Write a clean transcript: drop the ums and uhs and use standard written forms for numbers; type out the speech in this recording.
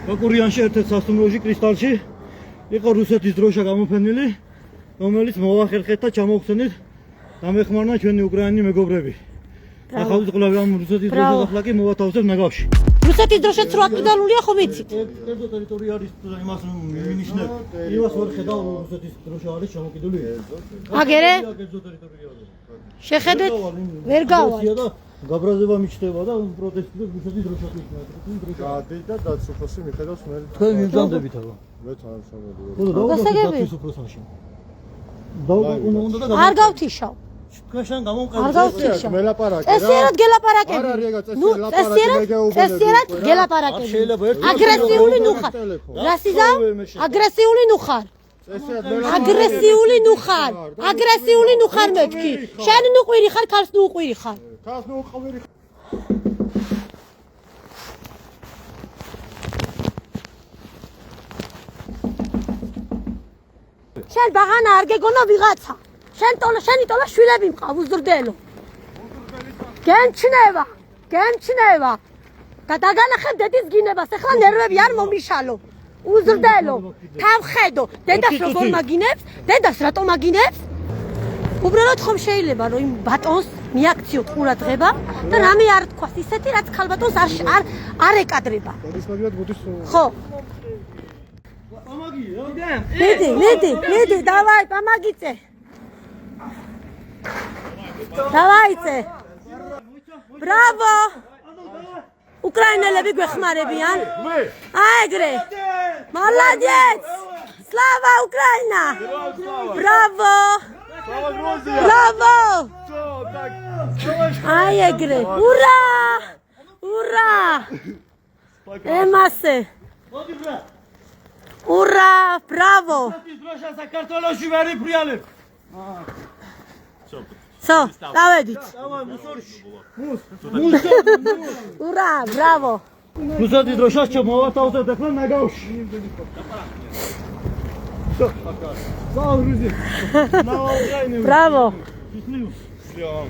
ბაკურიანში ერთ-ერთ სასტუმროში კრისტალში იყო რუსეთის დროშა გამოფენილი, რომელიც მოახერხეთ და ჩამოხსენით დამეხმარნა ჩვენი უკრაინული მეგობრები. ახალ ყოლავი ამ რუსეთის დროშას ახლა კი მოვათავსებ ნაგავში. რუსეთის დროშაც რო აკიდალულია ხო ვიცით? კერძო ტერიტორია არის იმას მინიშნებ. იმას ვერ ხედავ რუსეთის დროშა არის ჩამოკიდული. აგერე? კერძო ტერიტორიაზე. შეხედეთ ვერ გავალ. გაბრაზება მიჩნდება და პროტესტი რუსეთის დროშა იქნება. გადი და დაცუხოსი მიხედავს მე. თქვენ მიგზავდებით აბა. მე თანამშრომელი ვარ. ხო და დავუგებთ უფროსანში. უნდა არ გავთიშავ. თქვენთან გამომყევი. არ გავთიშავ. მელაპარაკე რა. წესიერად გელაპარაკები. არ არის ეგა ნუ წესიერად გელაპარაკები. აგრესიული ნუ ხარ. რასიზამ? აგრესიული ნუ ხარ. აგრესიული ნუ ხარ. აგრესიული ნუ ხარ მეთქი. შენ ნუ ყვირი ხარ, ქალს ნუ ყვირი ხარ. ქალს ნუ ყვირი. შენ ბაღანა არ გეგონა ვიღაცა. შენი ტოლა შვილები მყავ უზრდელო. გემჩნევა. და დაგანახებ დედის გინებას, ახლა ნერვები არ მომიშალო. უზრდელო. თავხედო, დედას როგორ მაგინებს? დედას რატომ მაგინებს? უბრალოდ ხომ შეიძლება რომ იმ ბატონს მიაქციოთ ყურადღება და რამე არ თქვას ისეთი, რაც ქალბატონს არ ეკადრება. ხო. მიდი, დავაი, პამაგიწე. დავაიცე. ბრავო. უკრაინელები გვეხმარებიან. აეგრე. მალადეც. სლავა უკრაინა. ბრავო. Bravo! აეგრე. ურა! ემასე. ურა! ბრავო! დროშა საქართველოში ვერ იფრიალებ. სო, დავედით. დავაი მუსორში. ურა! ბრავო! რუსეთის დროშას ჩამოვათავსებ ახლა ნაგავში. Bravo! Счастливо.